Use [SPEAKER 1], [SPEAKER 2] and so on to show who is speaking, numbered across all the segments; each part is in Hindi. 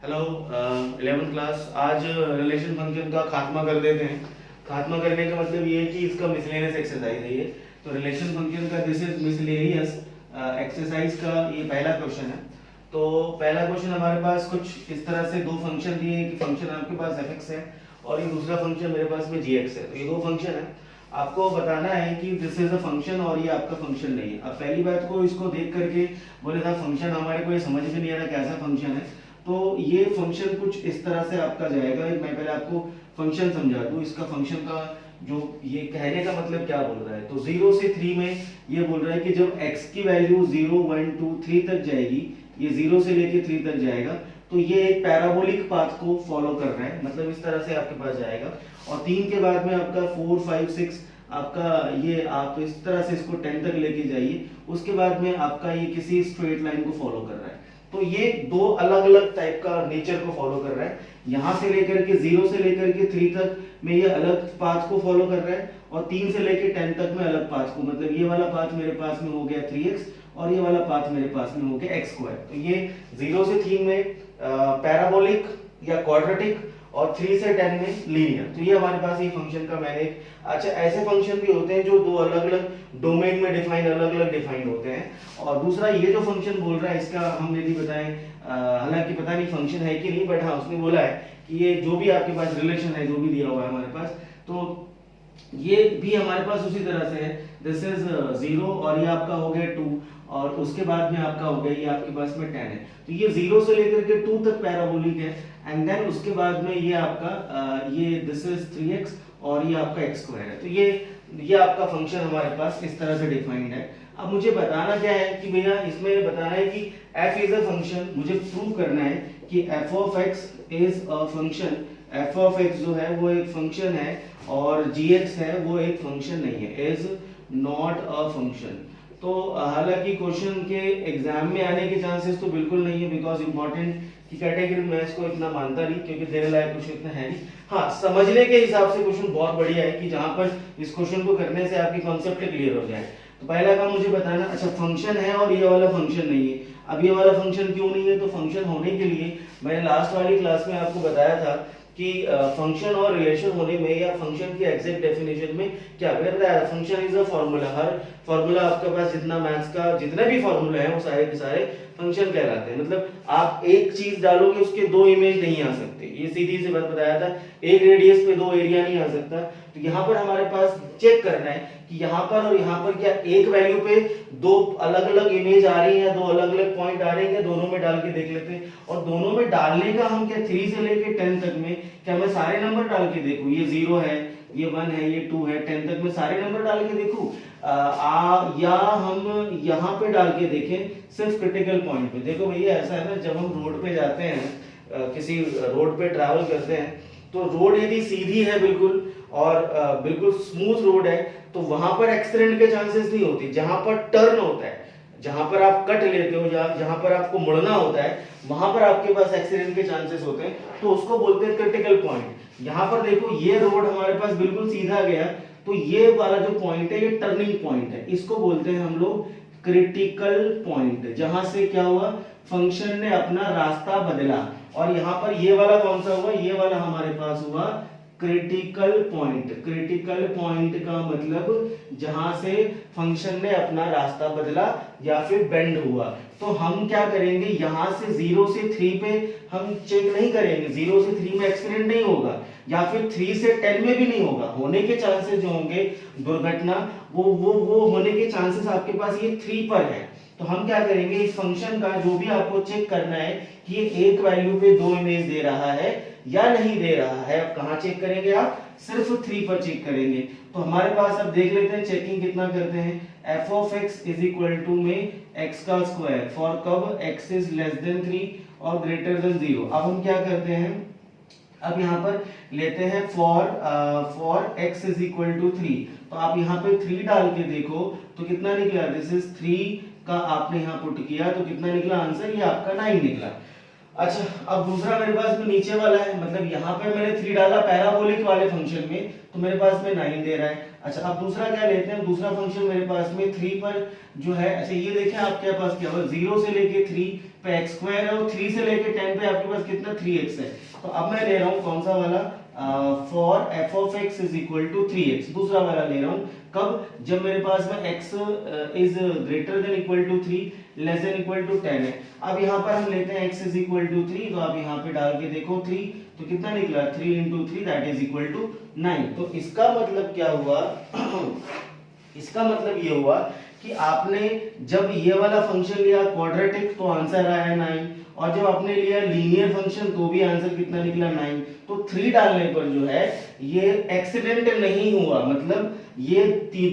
[SPEAKER 1] Hello 11th class. आज रिलेशन फंक्शन का खात्मा कर देते हैं। खात्मा करने का मतलब ये है कि इसका मिसलेनियस एक्सरसाइज है ये। तो रिलेशन फंक्शन का दिस इज मिसलेनियस एक्सरसाइज का ये पहला क्वेश्चन है। तो पहला क्वेश्चन हमारे पास कुछ इस तरह से दो फंक्शन दिए हैं कि फंक्शन आपके पास fx है और ये दूसरा फंक्शन मेरे पास में gx है। तो ये दो फंक्शन है, आपको बताना है कि दिस इज अ फंक्शन और ये आपका फंक्शन नहीं है। अब पहली बात को इसको देख करके बोले था फंक्शन, हमारे को ये समझ में नहीं आ रहा कैसा फंक्शन है। तो ये फंक्शन कुछ इस तरह से आपका जाएगा। मैं पहले आपको फंक्शन समझा दूं। इसका फंक्शन का जो ये कहने का मतलब क्या बोल रहा है, तो 0 से 3 में ये बोल रहा है कि जब x की वैल्यू 0 1 2 3 तक जाएगी, ये 0 से लेके 3 तक जाएगा, तो ये एक पैराबोलिक पाथ को फॉलो कर रहा है, मतलब इस तरह से आपके पास जाएगा। और 3 के बाद में आपका 4 5 6 आपका ये आप इस तरह से इसको 10 तक लेके जाइए। उसके बाद में आपका ये किसी स्ट्रेट लाइन को फॉलो कर रहा है। तो ये दो अलग अलग टाइप का नेचर को फॉलो कर रहा है। यहां से लेकर के 0 से लेकर के 3 तक में ये अलग पाथ को फॉलो कर रहा है और 3 से लेकर 10 तक में अलग पाथ को, मतलब ये वाला पाथ मेरे पास में हो गया 3x और ये वाला पाथ मेरे पास में हो गया x²। तो ये 0 से 3 में पैराबोलिक या क्वाड्रेटिक और 3 से 10 में लीनियर। तो ये हमारे पास ये फंक्शन का मैंने अच्छा ऐसे फंक्शन भी होते हैं जो दो अलग अलग डोमेन में डिफाइन अलग अलग डिफाइंड होते हैं। और दूसरा ये जो फंक्शन बोल रहा है इसका हम यदि बताएं, हालांकि पता नहीं फंक्शन है कि नहीं, बट हाँ उसने बोला है कि ये जो भी आपके पास रिलेशन है जो भी दिया हुआ है हमारे पास, तो ये भी हमारे पास उसी तरह से है। दिस इज 0 और ये आपका हो गया 2 और उसके बाद में आपका हो गया ये आपके पास में 10 है। तो ये 0 से लेकर के 2 तक पैराबोलिक है एंड देन उसके बाद में ये आपका ये दिस इज 3x और ये आपका x² है। तो ये आपका फंक्शन हमारे पास इस तरह से डिफाइंड है। अब मुझे बताना क्या है कि भैया इसमें बताना है कि f इज अ फंक्शन, मुझे प्रूव करना है कि f of x is a function. f of x जो है वो एक फंक्शन है और gx है वो एक फंक्शन नहीं है, इज नॉट अ फंक्शन। तो हालांकि क्वेश्चन के एग्जाम में आने के चांसेस तो बिल्कुल नहीं है, बिकॉज इंपॉर्टेंट की कैटेगरी में इसको इतना मानता नहीं, क्योंकि देने लायक क्वेश्चन इतना है नहीं। हाँ, समझने के हिसाब से क्वेश्चन बहुत बढ़िया है कि जहां पर इस क्वेश्चन को करने से आपकी कॉन्सेप्ट क्लियर हो जाए। तो पहला काम मुझे बताना, अच्छा फंक्शन है और ये वाला फंक्शन नहीं है। अब ये वाला फंक्शन क्यों नहीं है, तो फंक्शन होने के लिए मैंने लास्ट वाली क्लास में आपको बताया था कि फंक्शन और रिलेशन होने में या फंक्शन की एग्जैक्ट डेफिनेशन में क्या बताया, function is a formula. Her formula आपके पास जितना मैथ्स का जितने भी फॉर्मूला है वो सारे के सारे फंक्शन कहलाते हैं। मतलब आप एक चीज डालोगे उसके दो इमेज नहीं आ सकते, ये सीधी सी बात बताया था। एक रेडियस पे दो एरिया नहीं आ सकता। तो यहाँ पर हमारे पास चेक करना है कि यहाँ पर और यहाँ पर क्या एक वैल्यू पे दो अलग अलग इमेज आ रही है या दो अलग अलग पॉइंट आ रहे हैं, दोनों में डाल के देख लेते हैं। और दोनों में डालने का हम क्या 3 से लेके 10 तक में क्या मैं सारे नंबर डाल के देखूं, ये 0 है, ये 1 है, ये 2 है, 10 तक में सारे नंबर डाल के देखूं, या हम यहाँ पे डाल के देखें सिर्फ क्रिटिकल पॉइंट पे। देखो भैया ऐसा है ना, जब हम रोड पे जाते हैं, किसी रोड पे ट्रैवल करते हैं, तो रोड यदि सीधी है बिल्कुल और बिल्कुल स्मूथ रोड है, तो वहां पर एक्सीडेंट के चांसेस नहीं होते। जहां पर टर्न होता है, जहां पर आप कट लेते हो, जहां पर आपको मुड़ना होता है, वहां पर आपके पास एक्सीडेंट के चांसेस होते हैं, तो उसको बोलते हैं क्रिटिकल पॉइंट। यहाँ पर देखो ये रोड हमारे पास बिल्कुल सीधा गया, तो ये वाला जो पॉइंट है ये टर्निंग पॉइंट है, इसको बोलते हैं हम लोग क्रिटिकल पॉइंट। जहां से क्या हुआ, फंक्शन ने अपना रास्ता बदला। और यहाँ पर ये वाला कौन सा हुआ, ये वाला हमारे पास हुआ क्रिटिकल पॉइंट। क्रिटिकल पॉइंट का मतलब जहां से फंक्शन ने अपना रास्ता बदला या फिर बेंड हुआ। तो हम क्या करेंगे, यहां से 0 से 3 पे हम चेक नहीं करेंगे, 0 से 3 में एक्सीडेंट नहीं होगा या फिर 3 से 10 में भी नहीं होगा। होने के चांसेस जो होंगे दुर्घटना, वो होने के चांसेस आपके पास ये 3 पर है। तो हम क्या करेंगे, इस फंक्शन का जो भी आपको चेक करना है कि ये एक वैल्यू पे दो इमेज दे रहा है या नहीं दे रहा है, अब कहां चेक करेंगे, आप सिर्फ 3 पर चेक करेंगे। तो हमारे पास अब देख लेते हैं चेकिंग कितना करते हैं। f of x is equal to में x का स्क्वायर फॉर कब x इज लेस देन 3 और ग्रेटर देन 0। अब हम क्या करते हैं, अब यहाँ पर लेते हैं for x is equal to 3। तो आप यहाँ पे 3 डाल के देखो तो कितना निकला, दिस इज 3 का आपने यहाँ पुट किया तो कितना निकला आंसर, ये आपका 9 निकला। अच्छा, अब दूसरा मेरे पास में नीचे वाला है, मतलब यहाँ पे मैंने 3 डाला पैराबोलिक वाले फंक्शन में, तो मेरे पास में 9 दे रहा है। अच्छा, अब दूसरा क्या लेते हैं, दूसरा फंक्शन मेरे पास में 3 पर जो है, अच्छा ये देखें आपके पास क्या हुआ, 0 से लेके 3 पे x स्क्वायर है और 3 से लेके 10 पे आपके पास कितना 3x है। तो अब मैं ले रहा हूँ कौन सा वाला, for F of X is equal to 3x, दूसरा वाला ले रहा हूँ। कब, जब मेरे पास में x is greater than equal to 3 less than equal to 10 है। अब यहाँ पर हम लेते हैं x इज इक्वल टू 3, तो आप यहाँ पे डाल के देखो 3, तो कितना निकला 3 into 3 that is equal to 9। तो इसका मतलब क्या हुआ इसका मतलब ये हुआ कि आपने जब ये वाला फंक्शन लिया क्वाड्रेटिक तो आंसर आया 9, और जब आपने लिया लीनियर फंक्शन तो भी आंसर कितना निकला 9। तो 3 डालने पर जो है ये एक्सीडेंट नहीं हुआ, मतलब ये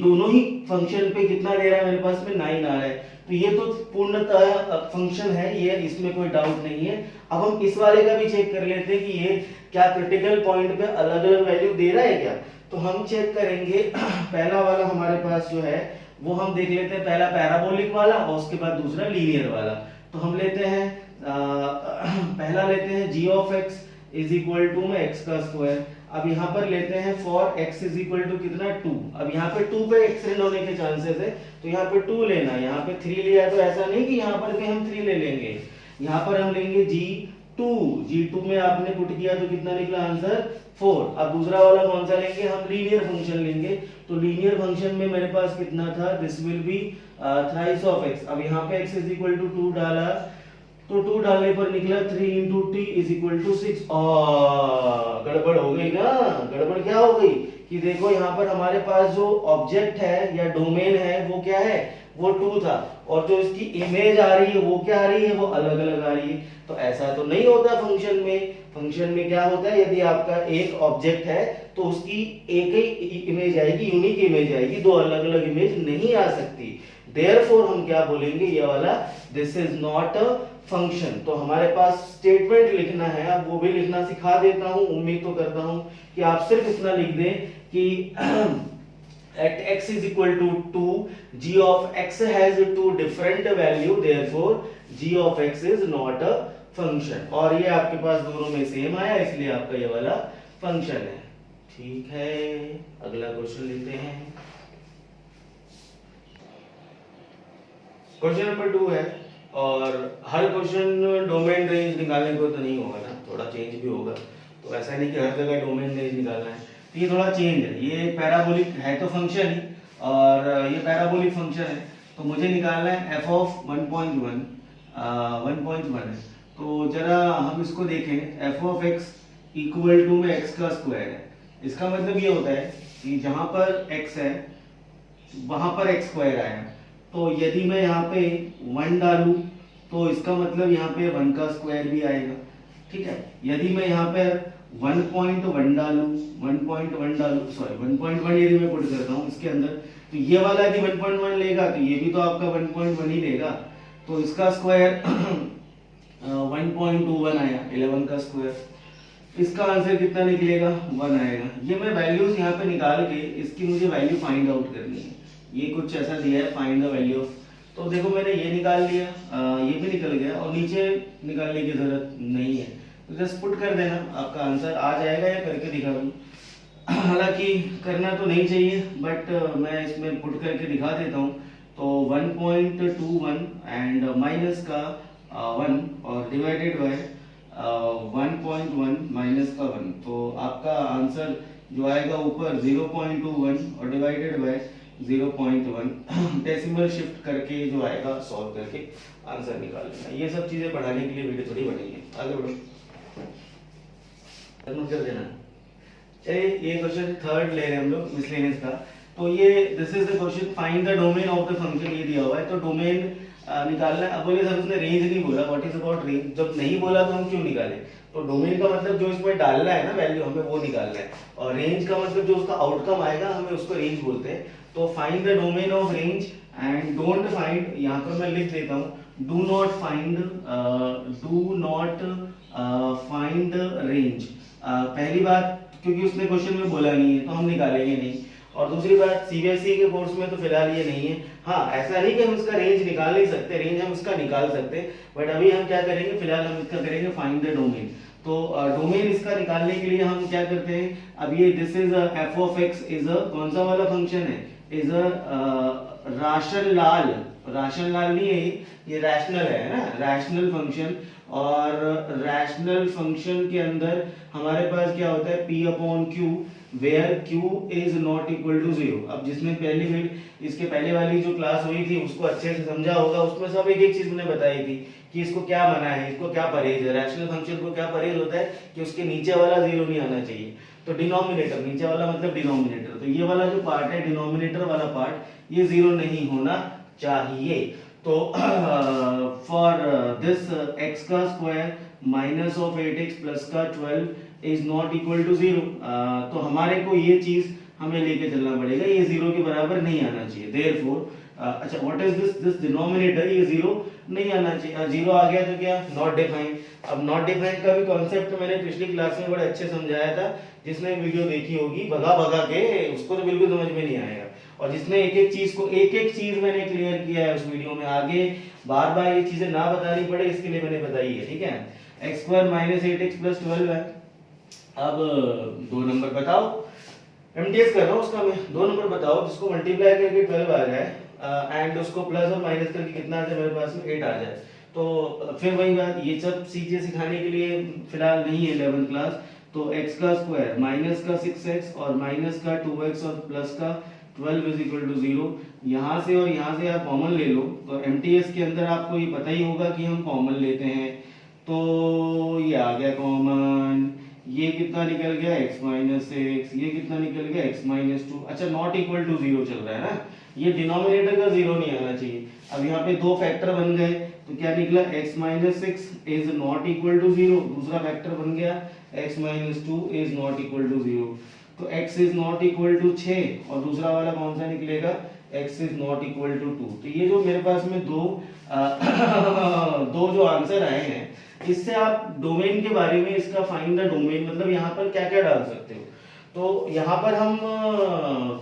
[SPEAKER 1] दोनों ही फंक्शन पे कितना दे रहा है, मेरे पास में 9 आ रहा है। तो ये तो पूर्णतः फंक्शन है, ये इसमें कोई डाउट नहीं है। अब हम इस वाले का भी चेक कर लेते हैं कि ये क्या क्रिटिकल पॉइंट पे अलग अलग वैल्यू दे रहा है क्या। तो हम चेक करेंगे पहला वाला हमारे पास जो है वो हम देख लेते हैं, पहला पैराबोलिक वाला और उसके बाद दूसरा लीनियर वाला। तो हम लेते हैं पहला लेते हैं g of x is equal to में x का स्क्वायर। अब यहाँ पर लेते हैं for x is equal to कितना 2। अब यहाँ पे 2 पे एक्सटेंड होने के चांसेस है, तो यहाँ पे 2 लेना, यहाँ पे 3 लिया, तो ऐसा नहीं कि यहाँ पर भी हम 3 ले लेंगे, यहाँ पर हम लेंगे g2 में आपने पुट किया तो कितना निकला आंसर 4। अब दूसरा वाला कौन सा लेंगे, हम लीनियर फंक्शन लेंगे। तो लीनियर फंक्शन में मेरे पास कितना था, this will be thrice of x। अब यहाँ पे x इज इक्वल टू 2 डाला, तो 2 डालने पर निकला 3 into t is equal to 6। गड़बड़ हो गई ना, गड़बड़ क्या हो गई कि देखो यहाँ पर हमारे पास जो ऑब्जेक्ट है या डोमेन है वो क्या है, वो 2 था, और जो इसकी इमेज आ रही है वो क्या आ रही है, वो अलग अलग आ रही है। तो ऐसा तो नहीं होता फंक्शन में। फंक्शन में क्या होता है, यदि आपका एक ऑब्जेक्ट है तो उसकी एक ही इमेज आएगी, यूनिक इमेज आएगी, दो अलग अलग इमेज नहीं आ सकती। देयरफॉर हम क्या बोलेंगे, ये वाला this is not a function. तो हमारे पास स्टेटमेंट लिखना है, अब वो भी लिखना सिखा देता हूं, उम्मीद तो करता हूं कि आप सिर्फ इतना लिख दें कि at x is equal to 2 g of x has two different value, therefore g of x is not a function। और ये आपके पास दोनों में सेम आया, इसलिए आपका ये वाला फंक्शन है। ठीक है, अगला क्वेश्चन लेते हैं। क्वेश्चन नंबर 2 है, और हर क्वेश्चन डोमेन रेंज निकालने को तो नहीं होगा ना, थोड़ा चेंज भी होगा। तो ऐसा नहीं कि हर जगह डोमेन रेंज निकालना है, तो ये थोड़ा चेंज है। ये पैराबोलिक है तो फंक्शन ही, और ये पैराबोलिक फंक्शन है, तो मुझे निकालना है f ऑफ 1.1 है। तो जरा हम इसको देखें, f of x equal to में x का स्क्वायर है। इसका मतलब ये होता है कि जहां पर x है वहां पर x स्क्वायर आया। तो यदि मैं यहाँ पे 1 डालूं तो इसका मतलब यहाँ पे 1 का स्क्वायर भी आएगा। ठीक है, यदि मैं यहाँ पे 1.1 डालूं 1.1 यदि मैं पुट करता हूँ इसके अंदर, तो ये वाला यदि 1.1 लेगा तो ये भी तो आपका 1.1 ही लेगा। तो इसका स्क्वायर 1.21 आया, 11 का स्क्वायर। इसका आंसर कितना निकलेगा, 1 आएगा। ये मैं वैल्यूज यहाँ पे निकाल के इसकी मुझे वैल्यू फाइंड आउट करनी है। ये कुछ ऐसा दिया है, फाइंड द वैल्यू ऑफ, तो देखो मैंने ये निकाल लिया, ये भी निकल गया, और नीचे निकालने की जरूरत नहीं है, तो जस्ट पुट कर देना, आपका आंसर आ जाएगा। या करके दिखा दूं, हालांकि करना तो नहीं चाहिए, बट मैं इसमें पुट करके दिखा देता हूँ। तो 1.21 एंड माइनस का 1 और डिवाइडेड बाय 1.1 माइनस का 1, तो आपका आंसर जो आएगा ऊपर 0.21 और डिवाइडेड बाय 0.1 डेसिमल शिफ्ट करके जो आएगा सॉल्व करके आंसर निकाल लेना। ये सब चीजें बढ़ाने के लिए वीडियो थोड़ी बनेगी, आगे बढ़ो, कर देना। चलिए, ये क्वेश्चन थर्ड ले रहे हैं हम लोग मिसलेनियस का। तो ये this is the question, find the domain of the function, ये दिया हुआ है। तो डोमेन निकालना है। अब बोले सर उसने रेंज नहीं बोला, व्हाट इज अबाउट रेंज, जब नहीं बोला तो हम क्यों निकालें। तो डोमेन का मतलब जो इसमें डालना है ना वैल्यू, हमें वो निकालना है, और रेंज का मतलब जो उसका आउटकम आएगा हमें उसको रेंज बोलते हैं। तो find the domain of range and don't find, यहाँ पर मैं लिख देता हूँ, डू नॉट फाइंड रेंज। पहली बात, क्योंकि उसने क्वेश्चन में बोला नहीं है तो हम निकालेंगे नहीं, और दूसरी बात सीबीएसई के कोर्स में तो फिलहाल ये नहीं है। हाँ, ऐसा नहीं कि हम इसका रेंज निकाल नहीं सकते, रेंज हम इसका निकाल सकते, बट अभी हम क्या करेंगे, फिलहाल हम इसका करेंगे फाइंड द डोमेन। तो डोमेन इसका निकालने के लिए हम क्या करते हैं, अब ये this is f of x is a कौन सा वाला फंक्शन है, इज अ राशनल नहीं है, ये रैशनल है ना, रैशनल फंक्शन। और रैशनल फंक्शन के अंदर हमारे पास क्या होता है, p अपॉन क्यू, where q is not equal to 0। अब जिसने इसके पहले वाली जो क्लास हुई थी उसको अच्छे से समझा होगा, उसमें सब एक एक चीज मैंने बताई थी कि इसको क्या मना है, इसको क्या परहेज है। रैशनल फंक्शन को क्या परहेज होता है कि उसके नीचे वाला 0 नहीं आना चाहिए। तो डिनोमिनेटर, नीचे वाला मतलब डिनोमिनेटर, तो ये वाला जो पार्ट है डिनोमिनेटर वाला पार्ट, ये 0 नहीं होना चाहिए। तो फॉर दिस x का square minus of 8x plus का 12 इज नॉट इक्वल टू 0। तो हमारे को ये चीज हमें लेके चलना पड़ेगा, ये 0 के बराबर नहीं आना चाहिए। देयरफॉर अच्छा व्हाट इज दिस डिनोमिनेटर, ये 0 नहीं आना चाहिए। 0 आ गया तो क्या, नॉट डिफाइंड। अब नॉट डिफाइंड का भी कॉन्सेप्ट मैंने पिछली क्लास में बड़े अच्छे समझाया था, जिसने वीडियो देखी होगी भगा भगा के उसको तो बिल्कुल समझ में नहीं आएगा। और जिसने एक एक चीज मैंने क्लियर किया है उस वीडियो में, आगे बार बार ये चीजें ना बतानी पड़े इसके लिए मैंने बताई है, ठीक है। X square minus 8x plus 12 है। अब दो नंबर बताओ, एमटीएस कर रहा हूँ उसका मैं, दो नंबर बताओ जिसको मल्टीप्लाई करके 12 आ जाए एंड उसको प्लस और माइनस करके कितना आ जाए मेरे पास में 8 आ जाए। तो फिर वही बात, ये सब चीजें सिखाने के लिए फिलहाल नहीं है 11th क्लास। तो x का स्क्वायर माइनस का 6x और माइनस का 2x और प्लस का 12 इज इक्वल टू 0। यहाँ से और यहाँ से आप कॉमन ले लो, तो एमटीएस के अंदर आपको ये पता ही होगा कि हम कॉमन लेते हैं। तो ये आ गया कॉमन, ये कितना निकल गया x माइनस 6, ये कितना निकल गया x माइनस 2। अच्छा नॉट इक्वल टू 0 चल रहा है ना, ये डिनोमिनेटर का 0 नहीं आना चाहिए। अब यहाँ पे दो फैक्टर बन गए, तो क्या निकला, x minus 6 is not equal to 0, दूसरा फैक्टर बन गया x minus 2 is not equal to 0। तो x is not equal to 6 और दूसरा वाला कौन सा निकलेगा, x is not equal to 2। तो ये जो मेरे पास में दो जो आंसर आए हैं, इससे आप डोमेन के बारे में, इसका फाइंड द डोमेन मतलब यहाँ पर क्या क्या डाल सकते हो। तो यहाँ पर हम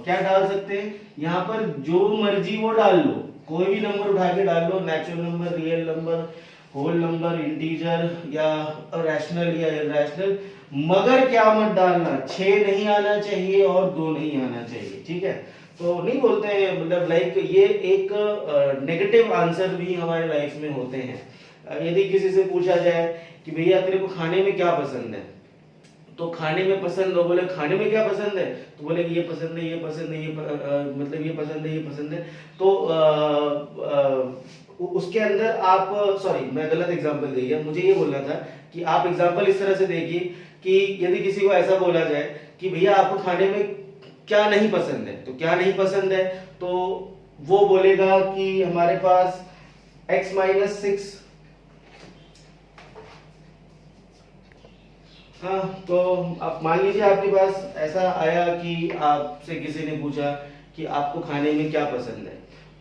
[SPEAKER 1] क्या डाल सकते हैं, यहाँ पर जो मर्जी वो डाल लो, कोई भी नंबर उठा के डाल लो, natural number, real number, whole number, integer या रैशनल या इरैशनल, मगर क्या मत डालना, 6 नहीं आना चाहिए और 2 नहीं आना चाहिए, ठीक है। तो नहीं बोलते हैं मतलब लाइक ये एक नेगेटिव आंसर भी हमारे लाइफ में होते हैं। यदि किसी से पूछा जाए कि भैया तेरे को खाने में क्या पसंद है, तो खाने में पसंद हो, बोले खाने में क्या पसंद है, तो बोले कि ये पसंद है, ये पसंद है, मतलब ये पसंद है, ये पसंद है। तो उसके अंदर आप, सॉरी मैं गलत एग्जांपल दे दिया, मुझे ये बोलना था कि आप एग्जांपल इस तरह से देखिए कि यदि किसी को ऐसा बोला जाए कि भैया आपको खाने में क्या नहीं पसंद है, तो क्या नहीं पसंद है, तो वो बोलेगा कि हमारे पास x माइनस 6। हाँ, तो आप मान लीजिए आपके पास ऐसा आया कि आपसे किसी ने पूछा कि आपको खाने में क्या पसंद है,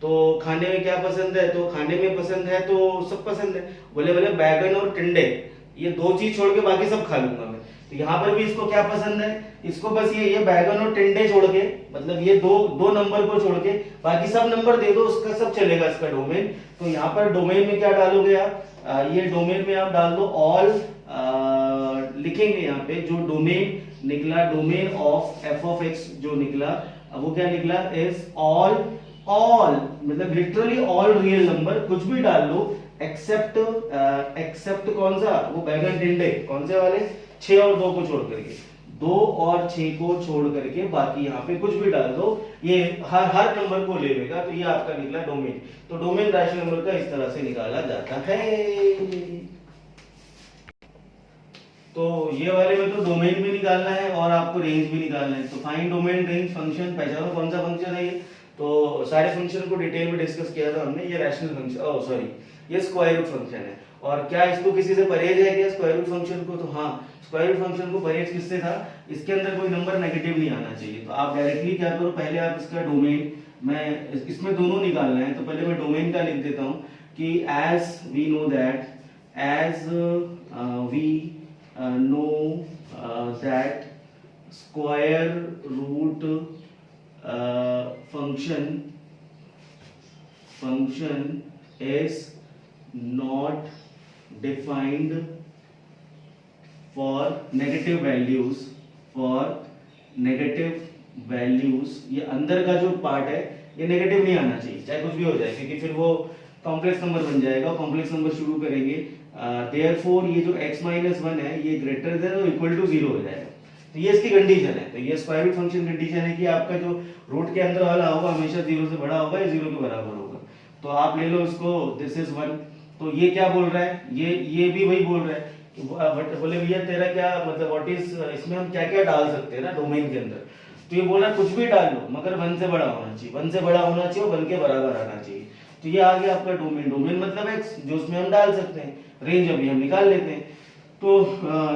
[SPEAKER 1] तो खाने में क्या पसंद है, तो खाने में पसंद है तो सब पसंद है, बोले बोले बैगन और टिंडे, ये दो चीज छोड़ के बाकी सब खा लूंगा मैं। तो यहाँ पर भी इसको क्या पसंद है, इसको बस ये बैगन और टिंडे छोड़ के, मतलब ये दो नंबर को छोड़ के बाकी सब नंबर दे दो, उसका सब चलेगा इसका डोमेन। तो यहाँ पर डोमेन में क्या डालोगे आप, ये डोमेन में आप डाल दो ऑल, लिखेंगे यहाँ पे जो डोमेन निकला, domain of F of x जो निकला, वो क्या निकला, इज ऑल मतलब लिटरली ऑल रियल नंबर, कुछ भी डाल लो एक्सेप्ट कौन सा, वो बैगन टिंडे, कौन से वाले, 6 और 2 को छोड़ करके, 2 और 6 को छोड़ करके बाकी यहाँ पे कुछ भी डाल दो, ये हर नंबर को ले लेगा। तो ये आपका निकला डोमेन। तो डोमेन रैशनल नंबर का इस तरह से निकाला जाता है। तो ये वाले में तो डोमेन भी निकालना है और आपको रेंज भी निकालना है। तो फाइंड डोमेन रेंज फंक्शन, पहचानो कौन सा फंक्शन है ये। तो सारे फंक्शन को डिटेल में डिस्कस किया था हमने। ये रैशनल फंक्शन, ओह सॉरी, ये स्क्वायर रूट फंक्शन है। और क्या इसको किसी से परहेज है क्या स्क्वायर रूट फंक्शन को, तो हाँ, स्क्वायर रूट फंक्शन को परहेज किससे था, इसके अंदर कोई नंबर नेगेटिव नहीं आना चाहिए। तो आप डायरेक्टली क्या करो, पहले आप इसका डोमेन, मैं इसमें दोनों निकालना है, तो पहले मैं डोमेन का लिख देता हूँ कि as we know that, as we know that square root function is not defined for negative values, ये अंदर का जो पार्ट है ये नेगेटिव नहीं आना चाहिए, चाहे कुछ भी हो जाए, क्योंकि फिर वो कॉम्प्लेक्स नंबर बन जाएगा। कॉम्प्लेक्स नंबर शुरू करेंगे, देयरफॉर ये जो x माइनस वन है ये ग्रेटर देन और इक्वल टू 0 हो जाएगा। तो ये इसकी कंडीशन है। तो ये स्क्वायर रूट फंक्शन कंडीशन है कि आपका जो रूट के अंदर वाला होगा हमेशा 0 से बड़ा होगा या 0 के बराबर होगा। तो आप ले लो इसको, दिस इज 1। तो ये क्या बोल रहा है, ये भी वही बोल रहा है कि बोले भैया तेरा क्या मतलब व्हाट इज, इसमें हम क्या क्या डाल सकते हैं ना डोमेन के अंदर। तो ये बोल रहा है कुछ भी डाल लो मगर 1 से बड़ा होना चाहिए, 1 से बड़ा होना चाहिए और 1 के बराबर आना चाहिए। तो ये आ गया आपका डोमेन। डोमेन मतलब x जो उसमें हम डाल सकते हैं, रेंज अभी हम निकाल लेते हैं। तो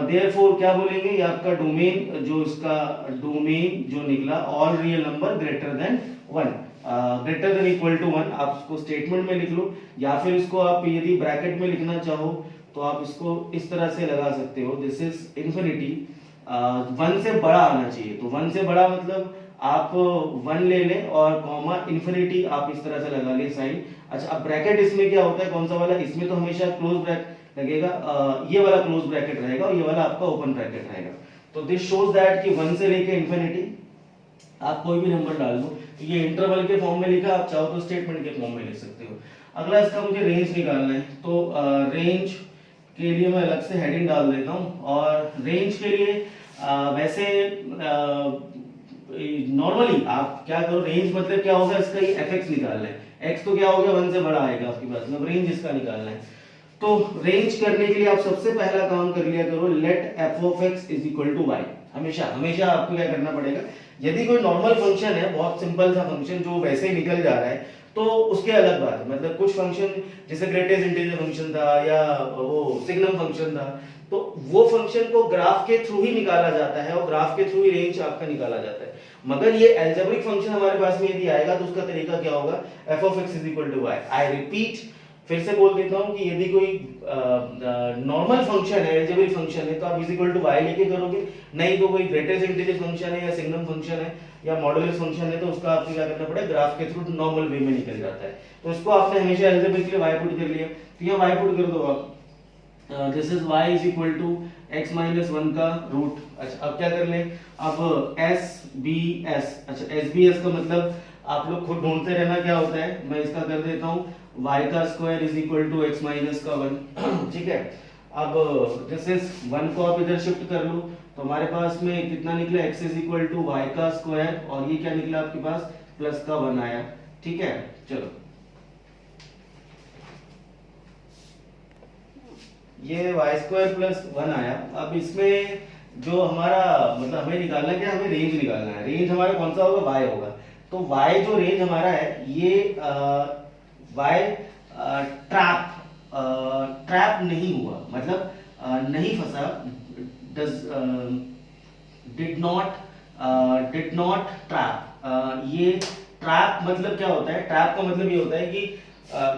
[SPEAKER 1] देयरफॉर क्या बोलेंगे, ये आपका डोमेन जो इसका डोमेन जो निकला all real number greater than 1, greater than equal to 1। आप इसको स्टेटमेंट में लिख लो या फिर इसको आप यदि ब्रैकेट में लिखना चाहो तो आप इसको इस तरह से लगा सकते हो, दिस इज इंफिनिटी, 1 से बड़ा आना चाहिए। तो 1 से बड़ा मतलब आप 1 ले लें और कॉमा इंफिनिटी आप इस तरह से लगा लें साइन। अच्छा, अब ब्रैकेट इसमें क्या होता है, कौन सा वाला, इसमें तो हमेशा क्लोज ब्रैकेट लगेगा, ये वाला क्लोज ब्रैकेट रहेगा और ये वाला आपका ओपन ब्रैकेट रहेगा। तो दिस शोज दैट कि 1 से लेके इंफिनिटी आप कोई भी नंबर डाल दो। तो ये इंटरवल के फॉर्म में लिखा, आप चाहो तो स्टेटमेंट के फॉर्म में लिख सकते हो। अगला इसका मुझे रेंज निकालना है। तो रेंज के लिए मैं अलग से हेडिंग डाल देता हूं। और रेंज के लिए वैसे नॉर्मली आप क्या करो, रेंज मतलब क्या होगा, इसका ये fx निकालना है। x तो क्या हो गया 1 से बड़ा आएगा आपके पास, मतलब रेंज इसका निकालना है। तो रेंज करने के लिए आप सबसे पहला काम कर लिया करो, let f of x is equal to y। हमेशा आपको क्या करना पड़ेगा, यदि कोई नॉर्मल फंक्शन है, बहुत सिंपल सा फंक्शन जो वैसे ही निकल जा रहा है, तो उसके अलग बात है। मतलब कुछ फंक्शन जैसे ग्रेटेस्ट इंटीजर फंक्शन था या वो सिग्नम फंक्शन था, तो वो फंक्शन को ग्राफ के थ्रू ही निकाला जाता है और ग्राफ के थ्रू ही रेंज आपका निकाला जाता है। मगर ये अलजेब्रिक फंक्शन हमारे पास में यदि आएगा तो उसका तरीका क्या होगा, f of x is equal to y। I repeat, फिर से बोल देता हूं कि यदि कोई नॉर्मल फंक्शन है, अलजेब्रिक फंक्शन है, तो आप इज इक्वल टू y लेके करोगे। नहीं तो कोई ग्रेटेस्ट इंटीजर फंक्शन है या सिग्नम फंक्शन है या मॉडुलस फंक्शन है, तो उसका आपको क्या करना पड़ेगा, ग्राफ के थ्रू नॉर्मल वे में निकल जाता है। तो इसको आपने हमेशा अलजेब्रिक के लिए y पुट कर लिया, तो यहाँ y पुट कर दो आप, this is y is equal to x minus 1 का रूट। अच्छा, अब क्या कर लें, अब SBS, अच्छा SBS का मतलब आप लोग खुद ढूंढते रहना क्या होता है, मैं इसका कर देता हूँ y का square is equal to x minus का 1। ठीक है, अब दिस इज 1 को आप इधर शिफ्ट कर लो, तो हमारे पास में कितना निकला, x is equal to y का स्क्वायर, और ये क्या निकला आपके पास, प्लस का 1 आया। ठीक है, चलो ये y स्क्वायर प्लस 1 आया। अब इसमें जो हमारा मतलब हमें निकालना क्या, हमें रेंज निकालना है। रेंज हमारा कौन सा होगा, y होगा। तो y जो रेंज हमारा है, ये y ट्रैप नहीं हुआ, मतलब नहीं फंसा, डिड नॉट ट्रैप। ये ट्रैप मतलब क्या होता है, ट्रैप का मतलब ये होता है कि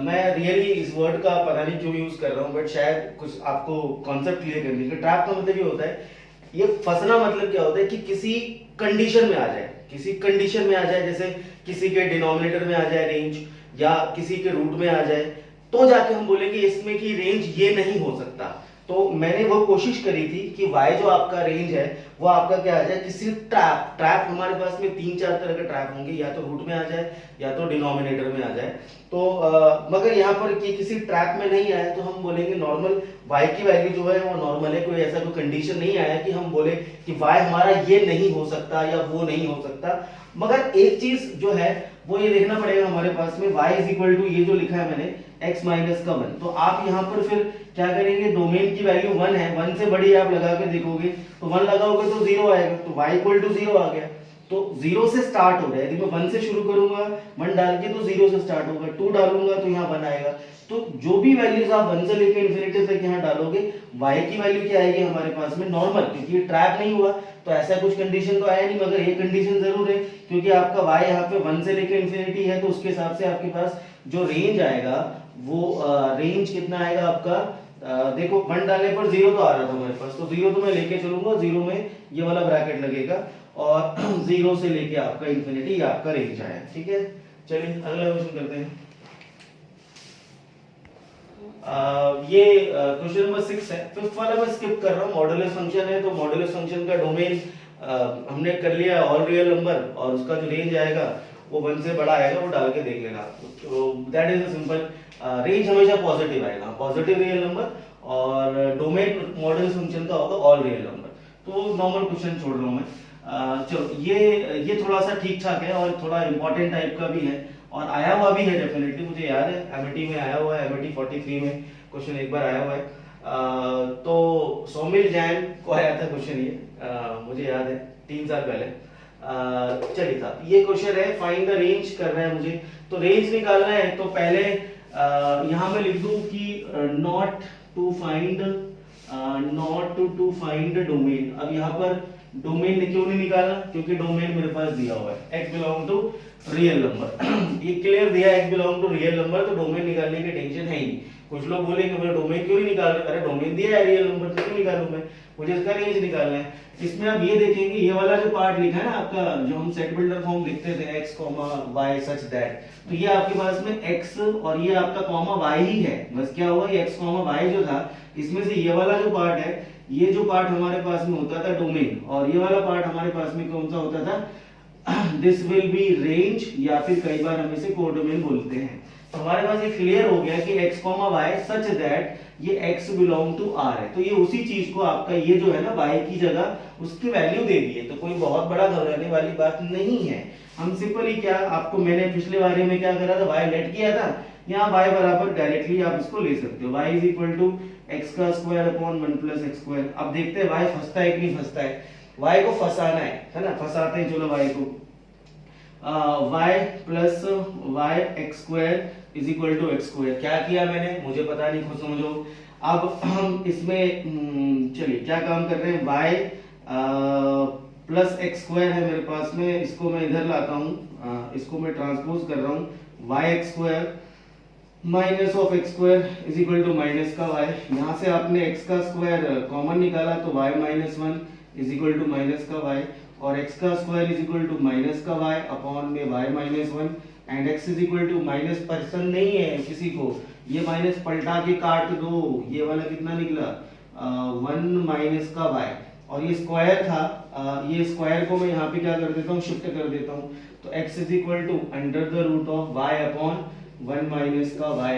[SPEAKER 1] मैं रियली इस वर्ड का पता नहीं क्यों यूज कर रहा हूं, बट शायद कुछ आपको कॉन्सेप्ट क्लियर करने के। ट्रैप का मतलब ये होता है, ये फंसना मतलब क्या होता है कि किसी कंडीशन में आ जाए, किसी कंडीशन में आ जाए, जैसे किसी के डिनोमिनेटर में आ जाए रेंज, या किसी के रूट में आ जाए, तो जाके हम बोलेंगे इसमें की रेंज ये नहीं हो सकता। तो मैंने वो कोशिश करी थी कि y जो आपका रेंज है वो आपका क्या आ जाए, किसी ट्रैप हमारे पास में 3-4 तरह के ट्रैप होंगे, या तो रूट में आ जाए या तो डिनोमिनेटर में आ जाए। तो मगर यहाँ पर किसी ट्रैप में नहीं आया, तो हम बोलेंगे नॉर्मल y की वैल्यू जो है वो नॉर्मल है। कोई ऐसा कोई कंडीशन नहीं आया कि हम बोले कि y हमारा ये नहीं हो सकता या वो नहीं हो सकता। मगर एक चीज जो है वो ये देखना पड़ेगा हमारे पास में, y इज इक्वल टू ये जो लिखा है मैंने x माइनस का 1। तो आप यहाँ पर फिर क्या करेंगे, डोमेन की वैल्यू 1 है, 1 से बड़ी आप लगा के देखोगे, तो 1 लगाओगे तो 0 आएगा, तो y इक्वल टू 0 आ गया। तो 0 से स्टार्ट हो रहा है, यदि मैं 1 से शुरू करूंगा 1 डाल के तो 0 से स्टार्ट होगा, 2 डालूंगा तो यहाँ 1 आएगा। तो जो भी वैल्यूज आप 1 से लेकर इंफिनिटी तक यहाँ डालोगे, y की वैल्यू क्या आएगी हमारे पास में नॉर्मल, क्योंकि ये ट्रैप नहीं हुआ तो ऐसा कुछ कंडीशन तो आया नहीं। मगर ये कंडीशन जरूर है, क्योंकि आपका y यहाँ पे 1 से लेकर इंफिनिटी है, तो उसके हिसाब से आपके पास जो रेंज आएगा वो रेंज कितना आएगा आपका, देखो 1 डालने पर 0 तो आ रहा था हमारे पास, तो 0 तो मैं लेके चलूंगा, 0 में ये वाला ब्रैकेट लगेगा और 0 से लेके आपका इंफिनिटी आपका रेंज आया। ठीक है, चलिए अगला क्वेश्चन करते हैं। ये क्वेश्चन नंबर 6 है। फिफ्थ वाला मैं स्किप कर रहा हूँ, मॉडुलस फंक्शन है। तो मॉडुलस फंक्शन का डोमेन हमने कर लिया ऑल रियल नंबर, और उसका जो रेंज आएगा वो 1 से बड़ा आएगा वो डाल के देख लेना। तो दैट इज सिंपल। रेंज हमेशा पॉजिटिव आएगा, पॉजिटिव रियल नंबर, और डोमेन मॉडल फंक्शन का होगा ऑल रियल नंबर। तो नॉर्मल क्वेश्चन छोड़ रहा हूँ मैं। चलो ये थोड़ा सा ठीक ठाक है और थोड़ा इंपॉर्टेंट टाइप का भी है और आया हुआ भी है डेफिनेटली, मुझे याद है एमईटी में आया हुआ है, एमईटी 43 में क्वेश्चन एक बार आया हुआ है। तो सौमिल जैन को आया था क्वेश्चन ये, मुझे याद है 3 साल पहले। चलिए साहब, ये क्वेश्चन है फाइंड द रेंज करना है मुझे। तो रेंज निकालना है तो पहले यहाँ मैं लिख दूं कि नॉट टू फाइंड डोमेन। अब यहाँ पर डोमेन क्यों नहीं निकाला, क्योंकि डोमेन मेरे पास दिया हुआ है x belong to real number. ये क्लियर दिया है x belong to real number, तो डोमेन निकालने की टेंशन है ही नहीं। कुछ लोग बोलेंगे मेरा डोमेन क्यों नहीं निकाल रहे, अरे डोमेन दिया है रियल नंबर, क्यों निकालूं मैं, मुझे इसका रेंज निकालना है। इसमें आप ये देखेंगे, ये वाला जो पार्ट लिखा है ना आपका, जो हम सेट बिल्डर फॉर्म लिखते थे x, y सच दैट, तो ये आपके पास में x और ये आपका कॉमा y ही है। बस क्या हुआ, ये x, y जो था, इसमें से ये वाला जो पार्ट है, ये जो पार्ट हमारे पास में होता था डोमेन, और ये वाला पार्ट हमारे पास में कौन सा होता था, दिस विल बी रेंज, या फिर कई बार हम इसे कोडोमेन बोलते हैं। तो हमारे पास ये क्लियर हो गया कि x, y सच दैट ये x बिलोंग टू r है। तो ये उसी चीज को आपका ये जो है ना y की जगह उसकी वैल्यू दे दी है, तो कोई बहुत बड़ा घबराने वाली बात नहीं है। हम सिंपली क्या, आपको मैंने पिछले बारे में क्या करा था, y लेट किया था, यहाँ y बराबर डायरेक्टली आप इसको ले सकते हो, y is equal to x का square upon 1 plus x square. अब देखते हैं y फंसता है कि नहीं फंसता है। y को फंसाना है ना, फंसाते हैं, चलो y को y plus y x square is equal to x square. क्या किया मैंने, मुझे पता नहीं, खुद समझो। अब हम इसमें चलिए क्या काम कर रहे हैं, y प्लस एक्स स्क्वायर है मेरे पास में, इसको मैं इधर लाता हूँ, इसको मैं ट्रांसपोज कर रहा हूँ, y x square minus of x square is equal to minus का y। यहाँ से आपने x का स्क्वायर कॉमन निकाला तो y minus 1 is equal to minus का y, और x का square is equal to minus का y अपॉन में y minus 1, and x is equal to minus पसंद नहीं है किसी को, ये माइनस पलटा के काट दो, ये वाला कितना निकला 1 माइनस का y, और ये स्क्वायर था, ये स्क्वायर को मैं यहाँ पे क्या कर देता हूँ, शिफ्ट कर देता हूँ, तो x is equal to under the root of y upon 1 minus का y,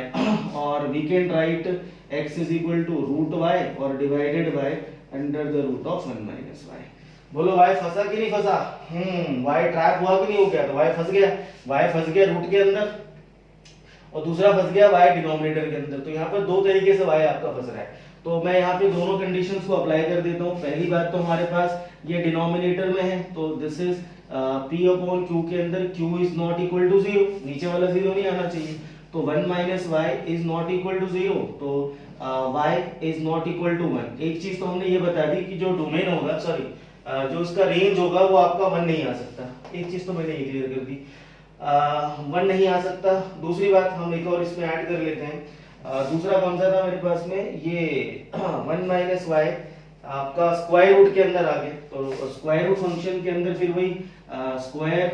[SPEAKER 1] और we can write x is equal to root y और divided by under the root of 1 minus y। बोलो y फंसा कि नहीं फंसा, y ट्रैप हुआ कि नहीं हो गया, तो y फंस गया, y फंस गया रूट के अंदर और दूसरा फंस गया y डिनोमिनेटर के अंदर। तो यहाँ पर दो तरीके से y आपका फंस रहा है, तो मैं यहाँ पे दोनों कंडीशंस को अप्लाई कर देता हूँ। पहली बात तो हमारे पास ये डिनोमिनेटर में है, तो this is p upon q के अंदर q is not equal to 0, नीचे वाला 0 नहीं आना चाहिए, तो 1 minus y is not equal to 0, तो y is not equal to 1। एक चीज तो हमने ये बता दी कि जो डोमेन होगा, सॉरी जो उसका रेंज होगा वो आपका 1 नहीं आ सकता, एक चीज तो मैंने ये क्लियर कर दी, 1 नहीं आ सकता। दूसरी बात हम एक और इसमें ऐड कर लेते हैं, दूसरा कौन सा था मेरे पास में, ये 1 माइनस वाई आपका स्क्वायर रूट के अंदर आ गया, तो स्क्वायर रूट फंक्शन के अंदर फिर वही स्क्वायर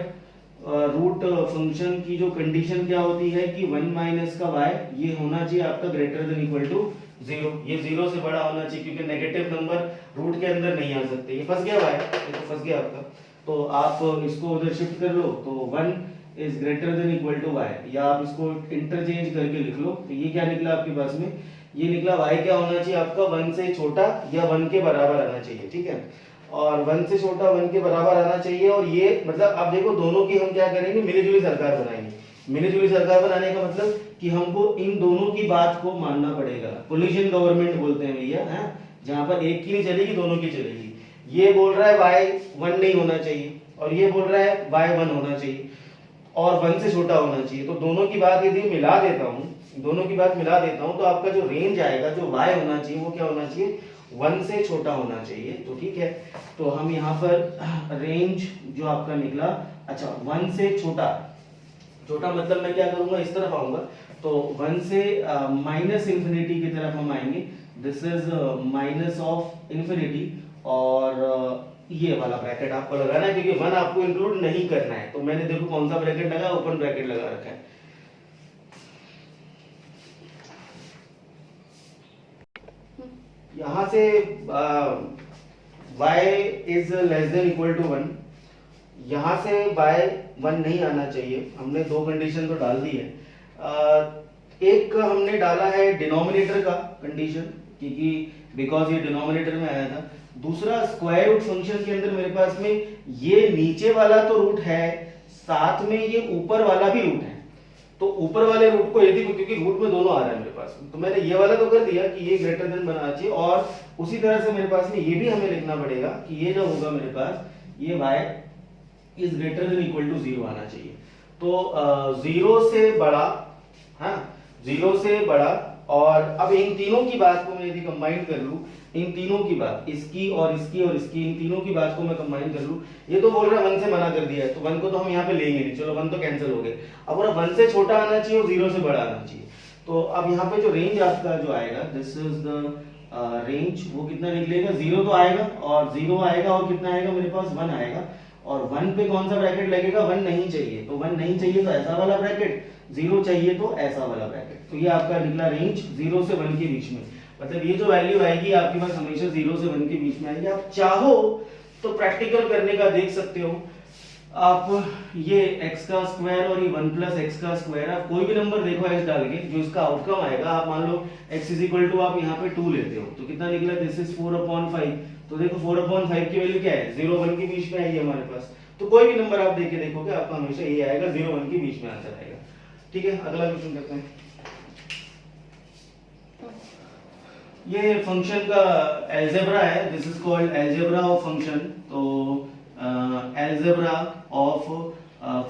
[SPEAKER 1] रूट फंक्शन की जो कंडीशन क्या होती है कि 1 माइनस का y ये होना चाहिए आपका ग्रेटर देन इक्वल टू 0, ये 0 से बड़ा होना चाहिए, क्योंकि नेगेटिव नंबर रूट के अंदर नहीं आ सकते। ये फंस गया y, ये तो फंस गया आपका, तो आप इसको उधर शिफ्ट कर लो, तो 1 is greater than equal to y, या आप इसको इंटरचेंज करके लिख लो। तो ये क्या निकला आपके पास में, ये निकला y क्या होना चाहिए आपका 1 से छोटा या 1 के बराबर आना चाहिए, ठीक है, और 1 से छोटा 1 के बराबर आना चाहिए। और ये मतलब आप देखो दोनों की हम क्या करेंगे, मिलीजुली सरकार बनाएंगे। मिलीजुली सरकार बनाने का मतलब कि हमको इन दोनों की बात को मानना पड़ेगा, कोलिजन गवर्नमेंट बोलते हैं भैया, है जहां पर एक की नहीं चलेगी दोनों की चलेगी। ये बोल रहा है y 1 नहीं होना चाहिए और ये बोल रहा है y 1 होना चाहिए और 1 से छोटा होना चाहिए, तो दोनों की बात यदि मिला देता हूँ, दोनों की बात मिला देता हूँ, तो आपका जो रेंज आएगा, जो y होना चाहिए वो क्या होना चाहिए, 1 से छोटा होना चाहिए। तो ठीक है, तो हम यहाँ पर रेंज जो आपका निकला, अच्छा 1 से छोटा, छोटा मतलब मैं क्या करूंगा, इस तरफ आऊंगा, तो 1 से माइनस इंफिनिटी की तरफ हम आएंगे, this is minus of infinity, और ये वाला ब्रैकेट आपको लगाना है क्योंकि 1 आपको इंक्लूड नहीं करना है। तो मैंने देखो कौन सा ब्रैकेट लगा, ओपन ब्रैकेट लगा रखा है। यहां से y is less than equal to 1, यहाँ से बाय 1 नहीं आना चाहिए, हमने दो कंडीशन तो डाल दी है। एक हमने डाला है डिनोमिनेटर का कंडीशन, क्योंकि बिकॉज ये डिनोमिनेटर में आया था। दूसरा स्क्वायर रूट फंक्शन के अंदर मेरे पास में ये नीचे वाला तो रूट है, साथ में ये ऊपर वाला भी रूट है। तो ऊपर वाले रूट को यदि, क्योंकि रूट में दोनों आ रहा है मेरे पास, तो मैंने ये वाला तो कर दिया कि ये ग्रेटर देन बनना चाहिए, और उसी तरह से मेरे पास में ये भी हमें लिखना पड़ेगा कि ये जो होगा मेरे पास, ये y is greater than equal to 0 आना चाहिए। तो 0 से बड़ा, हाँ 0 से बड़ा, और अब इन तीनों की बात को मैं यदि कंबाइन कर लूं, इन तीनों की बात, इसकी और इसकी और इसकी, इन तीनों की बात को मैं कंबाइन कर लूं, ये तो बोल रहा है 1 से मना कर दिया है, तो 1 को तो हम यहाँ पे लेंगे नहीं, चलो 1 तो कैंसिल हो गए। अब बोला 1 से छोटा आना चाहिए और 0 से बड़ा आना चाहिए। तो अब यहाँ पे जो रेंज आपका जो आएगा, दिस इज द रेंज, वो कितना निकलेगा, 0 तो आएगा, और 0 आएगा, और कितना आएगा मेरे पास 1 आएगा, और 1 पे कौन सा ब्रैकेट लगेगा, 1 नहीं चाहिए, तो 1 नहीं चाहिए तो ऐसा वाला ब्रैकेट, 0 चाहिए तो ऐसा वाला ब्रैकेट। तो ये आपका निकला रेंज 0 से 1 के बीच में, मतलब ये जो वैल्यू आएगी आपके पास हमेशा 0 से 1 के बीच में आएगी। आप चाहो तो प्रैक्टिकल करने का देख सकते हो, आप ये x का स्क्वायर और ये 1 प्लस एक्स का स्क्वायर, आप कोई भी नंबर देखो x डाल के, जो इसका आउटकम आएगा, आप मान लो x इज इक्वल टू आप यहाँ पे 2 लेते हो, तो कितना निकला, दिस इज 4/5। तो देखो 4/5 की वैल्यू क्या है, 0 1 के बीच में आई है हमारे पास। तो कोई भी नंबर आप देख के देखोगे, आपका हमेशा ये आएगा 0 1 के बीच में आंसर आएगा। ठीक है, अगला क्वेश्चन करते हैं। ये फंक्शन का अलजेब्रा है, this is called algebra of function. तो अलजेब्रा ऑफ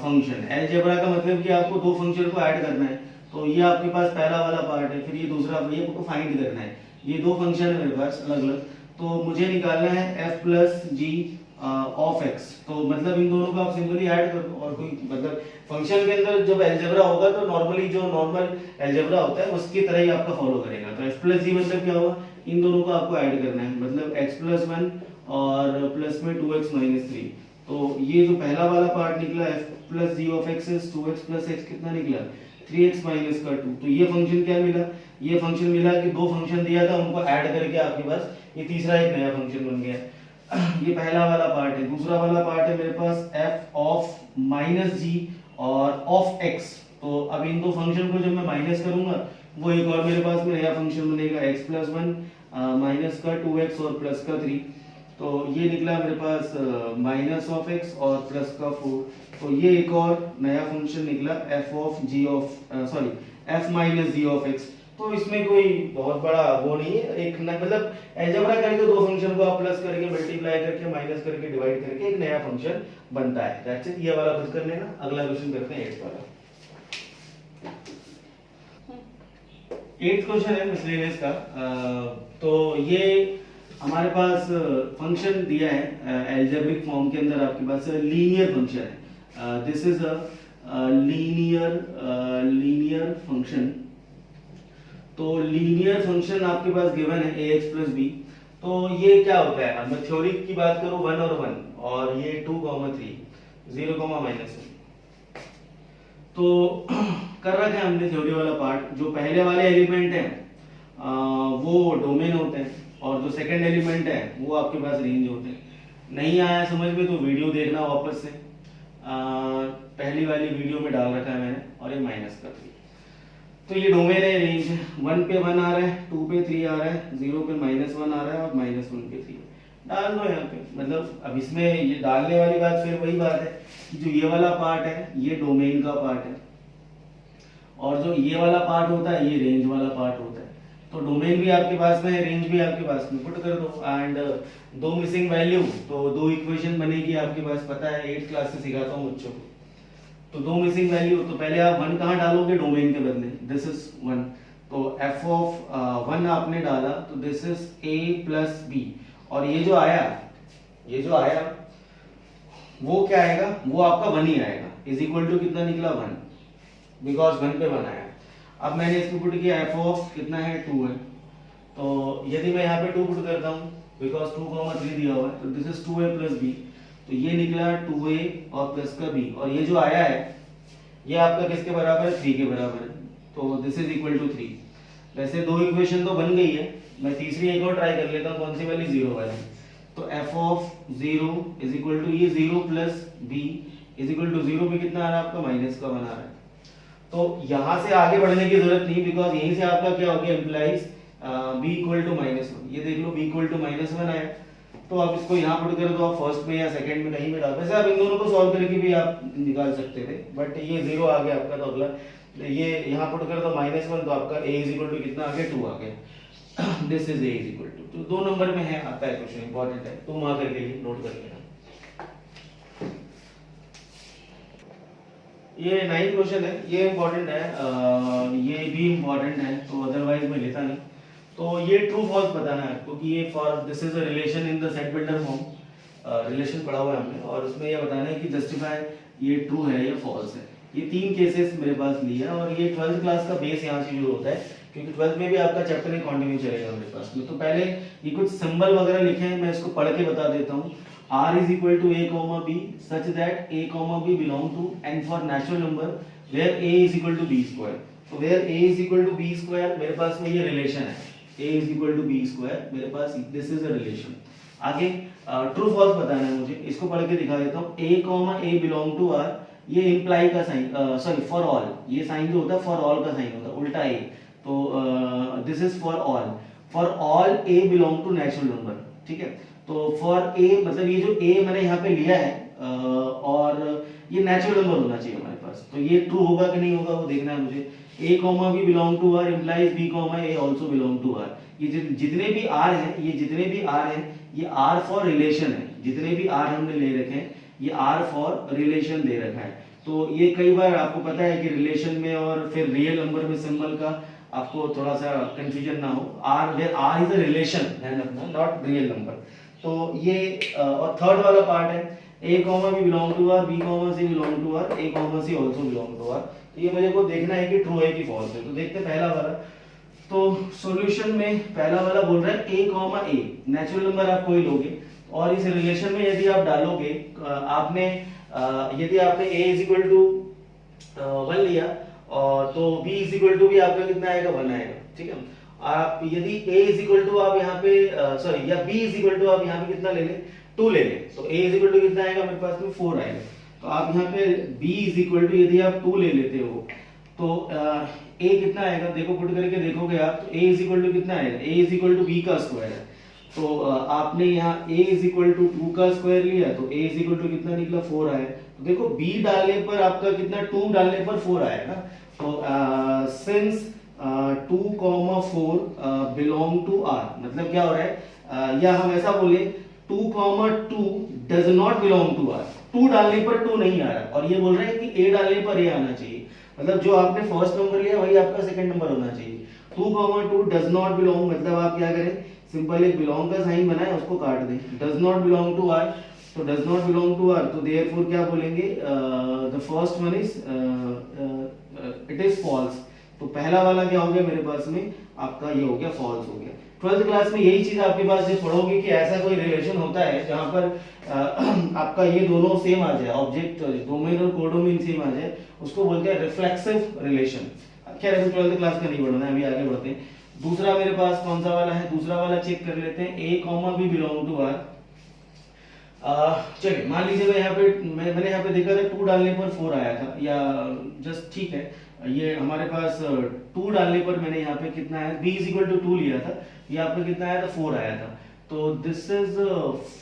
[SPEAKER 1] फंक्शन, अलजेब्रा का मतलब कि आपको दो फंक्शन को ऐड करना है। तो ये आपके पास पहला वाला पार्ट है, फिर ये दूसरा, ये आपको फाइंड करना है। ये दो फंक्शन है मेरे पास अलग अलग, तो मुझे निकालना है f plus g of x। तो मतलब इन दोनों को आप सिंपली ऐड कर दो, और कोई मतलब फंक्शन के अंदर जब अलजेब्रा होगा तो नॉर्मली जो नॉर्मल अलजेब्रा होता है उसकी तरह ही आपका फॉलो करेगा। तो f प्लस जी मतलब क्या होगा, इन दोनों को आपको ऐड करना है, मतलब x प्लस 1 और प्लस में 2x माइनस 3। तो ये जो पहला वाला पार्ट निकला f plus g of x is 2x plus x, कितना निकला 3x माइनस का 2। तो ये फंक्शन क्या मिला, ये फंक्शन मिला कि दो फंक्शन दिया था उनको ऐड करके आपके पास ये तीसरा एक नया फंक्शन बन गया। ये पहला वाला पार्ट है। दूसरा वाला पार्ट है मेरे पास f ऑफ माइनस जी और ऑफ x। तो अब इन दो फंक्शन को जब मैं माइनस करूंगा, वो एक और मेरे पास में नया फंक्शन बनेगा x प्लस 1 माइनस का 2x और प्लस का 3। तो ये निकला मेरे पास माइनस ऑफ x और प्लस का 4। तो ये एक और नया फंक्शन निकला f of g of sorry f minus g of x। तो इसमें कोई बहुत बड़ा वो नहीं है, एक मतलब अलजेब्रा करके दो फंक्शन को आप प्लस करके मल्टीप्लाई करके माइनस करके डिवाइड करके एक नया फंक्शन बनता है। दैट्स इट, ये वाला खुद कर लेना। अगला क्वेश्चन करते हैं 8th वाला। 8th क्वेश्चन है मिसलेनियस का। तो ये हमारे पास फंक्शन दिया है अलजेब्रिक फॉर्म के अंदर, आपके पास लीनियर फंक्शन है। This is a linear function. तो लीनियर फंक्शन आपके पास गिवन है ax प्लस बी। तो ये क्या होता है, अब मैं थ्योरी की बात करूं 1 और 1, और ये 2, 3, 0, -1। तो कर रखा है हमने थ्योरी वाला पार्ट। जो पहले वाले एलिमेंट हैं वो डोमेन होते हैं, और जो सेकंड एलिमेंट है वो आपके पास रेंज होते हैं। नहीं आया समझ में तो वीडियो देखना वापस से, पहली वाली वीडियो में डाल रखा है मैंने, और ये माइनस कर दिया। तो ये डोमेन है, रेंज है। 1 पे 1 आ रहा है, 2 पे 3 आ रहा है, 0 पे -1 आ रहा है, और -1 पे 3 डाल दो यहाँ पे। मतलब अब इसमें ये डालने वाली बात फिर वही बात है कि जो ये वाला पार्ट है ये डोमेन का पार्ट है, और जो ये वाला पार्ट होता है ये रेंज वाला पार्ट होता है। तो डोमेन भी आपके पास में है, रेंज भी आपके पास में, पुट कर दो। एंड दो मिसिंग वैल्यू, तो दो इक्वेशन बनेगी आपके पास, पता है 8th क्लास से सिखाता हूँ बच्चों को। तो दो मिसिंग वैल्यू, तो पहले आप 1 कहाँ डालोगे, डोमेन के बदले, दिस इज 1। तो f ऑफ 1 आपने डाला, तो this is a plus b, और ये जो आया वो क्या आएगा, वो आपका 1 ही आएगा, इज इक्वल टू कितना निकला 1, बिकॉज 1 पे 1 आया। अब मैंने इसको पुट किया, f ऑफ कितना है 2 है। तो यदि मैं यहाँ पे 2 पुट करता हूँ, बिकॉज 2, 3 दिया हुआ है, तो this is 2a plus B. तो ये निकला 2a और प्लस का b, और ये जो आया है ये आपका किसके बराबर है, 3 के बराबर है। तो दिस इज इक्वल टू 3। वैसे दो इक्वेशन तो बन गई है, मैं तीसरी एक और ट्राई कर लेता हूँ, कौन सी वाली, 0 वाली। तो f of 0 is equal to ये 0 plus b is equal to 0 पे कितना आ रहा है आपका माइनस का बना रहा है। तो यहां से आगे बढ़ने की जरूरत नहीं, बिकॉज यहीं से आपका क्या हो गया इम्प्लाइज b इक्वल टू -1। ये देख लो b इक्वल टू -1 आया, तो आप इसको यहाँ पुट कर दो, आप फर्स्ट में या सेकंड में कहीं भी डाल, वैसे आप इन दोनों को सॉल्व करके भी आप निकाल सकते थे, बट ये 0 आ गया आपका, तो अगला ये यहाँ पुट कर दो -1, तो आपका a इज इक्वल टू कितना आ गया 2 आ गया। This is a is equal to, तो 2 नंबर में है आता है क्वेश्चन, इंपॉर्टेंट है, तुम वहां करके नोट कर लेना। ये 9th क्वेश्चन है, ये इंपॉर्टेंट है, ये भी इंपॉर्टेंट है, तो अदरवाइज मैं लेता नहीं। तो ये ट्रू फॉल्स बताना है, क्योंकि ये for this is a relation in the set builder form, relation पढ़ा हुआ है हमने, और उसमें ये बताना है कि जस्टिफाई ये ट्रू है या फॉल्स है। ये 3 केसेस मेरे पास लिए हैं, और ये 12th क्लास का बेस यहाँ से शुरू होता है, क्योंकि 12th में भी आपका चैप्टर एक कंटिन्यू चलेगा मेरे पास में। तो पहले ये कुछ सिंबल वगैरह लिखे हैं, मैं इसको पढ़ के बता देता हूँ। R is equal to a comma b such that a comma b belong to and for natural number where a is equal to b square। तो where a is equal to b square मेरे पास में ये रिलेशन है, a is equal to b square मेरे पास, this is a relation। आगे ट्रू फॉल्स बताना है मुझे, इसको पढ़ के दिखा देता हूँ। a comma a belong to R, ये इम्प्लाई का साइन, सॉरी फॉर ऑल, ये साइन जो होता है फॉर ऑल का साइन होता है, उल्टा a, तो this is for all a belong to natural number, ठीक है। तो फॉर a मतलब ये जो a मैंने यहाँ पे लिया है, और ये नेचुरल नंबर होना चाहिए हमारे पास, तो ये ट्रू होगा कि नहीं होगा वो देखना है मुझे। a comma b belong to r implies b comma a also belong to r। ये जितने भी r हैं, ये जितने भी r हैं, ये r फॉर रिलेशन है, जितने भी r हमने ले रखे हैं ये r फॉर रिलेशन दे रखा है। तो ये कई बार आपको पता है कि रिलेशन में और फिर रियल नंबर में सिंबल का आपको थोड़ा सा कंफ्यूजन ना हो, r where r is a relation, ध्यान रखना, नॉट रियल नंबर। तो ये और थर्ड वाला पार्ट है, a comma b belong to r, b comma c belong to r, a comma c also belong to r। तो ये मुझे को देखना है कि ट्रू है कि फॉल्स है। तो देखते हैं पहला वाला, तो सॉल्यूशन में पहला वाला बोल रहा है a comma a, natural number आप कोई लोगे, और इस रिलेशन में यदि आप डालोगे, आपने यदि आपने a इज इक्वल टू 1 लिया, और तो b इज इक्वल टू भी आपका कितना आएगा 1 आएगा, ठीक है। आप यदि a इज इक्वल टू आप यहाँ पे सॉरी या b इज इक्वल टू आप यहाँ पे कितना ले ले 2 ले ले, तो a इज इक्वल टू कितना आएगा मेरे पास में 4 आएगा। तो आप यहाँ पे b इज इक्वल टू यदि आप 2 ले लेते हो तो a कितना आएगा, देखो पुट करके देखोगे आप, तो a इज इक्वल टू कितना आएगा, a is equal to b का स्क्वायर है। तो आपने यहाँ a इज इक्वल टू 2 का स्क्वायर लिया, तो a इज इक्वल टू कितना निकला 4 आया। तो देखो b डालने पर आपका कितना 2 डालने पर 4 आएगा। तो सिंस 2,4 बिलोंग टू r, मतलब क्या हो रहा है, या हम ऐसा बोले 2,2 does not belong to r, 2 डालने पर 2 नहीं आ रहा, और ये बोल रहे हैं कि a डालने पर a आना चाहिए, मतलब जो आपने फर्स्ट नंबर लिया वही आपका सेकंड नंबर होना चाहिए। 2,2 डज नॉट बिलोंग, मतलब आप क्या करें, सिंपल एक बिलोंग का साइन बनाए, उसको काट दें, does not belong to r, तो does not belong to r, तो देयरफॉर क्या बोलेंगे, the first one is it is false. तो पहला वाला क्या हो गया मेरे पास में, आपका ये हो गया फॉल्स हो गया। 12th क्लास में यही चीज आपके पास ये पढ़ोगे कि ऐसा कोई रिलेशन होता है जहां पर आपका ये दोनों सेम आ जाए, ऑब्जेक्ट डोमेन और कोडोमेन सेम आ जाए, उसको बोलते हैं रिफ्लेक्सिव रिलेशन। खैर अभी 12th क्लास का नहीं पढ़ना है, अभी आगे बढ़ते हैं। दूसरा मेरे पास कौन सा वाला है, दूसरा वाला चेक कर लेते हैं, a comma b belong to r। चलिए मान लीजिए मैं यहाँ पे मैंने यहाँ पे देखा था 2 डालने पर 4 आया था, या जस्ट ठीक है, ये हमारे पास 2 डालने पर मैंने यहाँ पे कितना आया, b इज इक्वल टू 2 लिया था, ये आपका कितना आया था 4 आया था। तो दिस इज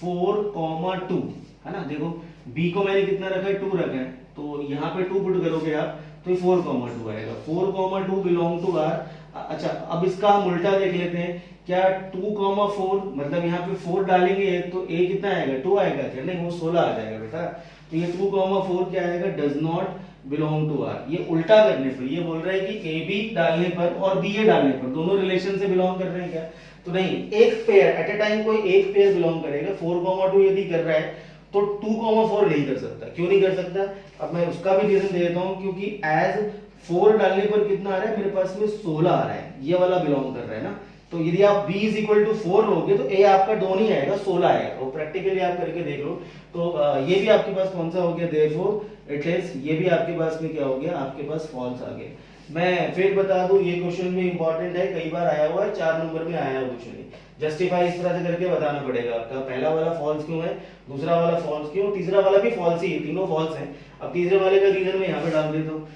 [SPEAKER 1] 4,2 है ना, देखो b को मैंने कितना रखा है 2 रखा है, तो यहाँ पे 2 पुट करोगे आप तो 4,2 आएगा, 4,2 बिलोंग टू r। अच्छा अब इसका हम उल्टा देख लेते हैं, क्या 2,4 मतलब यहाँ पे 4 डालेंगे तो a कितना आएगा 2 आएगा क्या, नहीं वो 16 आ जाएगा बेटा। तो ये 2,4 क्या आएगा, does not belong to r। ये उल्टा करने पर ये बोल रहा है कि a b डालने पर और b a डालने पर दोनों रिलेशन से बिलोंग कर रहे हैं क्या, तो नहीं, एक पेयर एट ए टाइम कोई एक पेयर बिलोंग करेगा। 4,2 यदि कर रहा है तो 2,4 नहीं कर सकता, क्यों नहीं कर सकता, अब मैं उसका भी रीजन दे देता हूँ, क्योंकि एज 4 डालने पर कितना आ रहा है मेरे पास में 16 आ रहा है, ये वाला बिलोंग कर रहा है ना। तो यदि आप b इज इक्वल टू 4 लोगे तो a आपका 2 नहीं आएगा 16 आएगा, तो प्रैक्टिकली आप करके देख लो। तो ये भी आपके पास कौन सा हो गया, देयरफॉर इट इज, ये भी आपके पास में क्या हो गया, आपके पास फॉल्स आ गया। मैं फिर बता दूं, ये क्वेश्चन भी इंपॉर्टेंट है, कई बार आया हुआ है, 4 नंबर में आया है क्वेश्चन। जस्टिफाई इस तरह से करके बताना पड़ेगा आपका, पहला वाला फॉल्स क्यों है, दूसरा वाला फॉल्स क्यों, तीसरा वाला भी फॉल्स ही है, तीनों फॉल्स हैं। अब तीसरे वाले का रीजन मैं यहाँ पे डाल देता हूँ।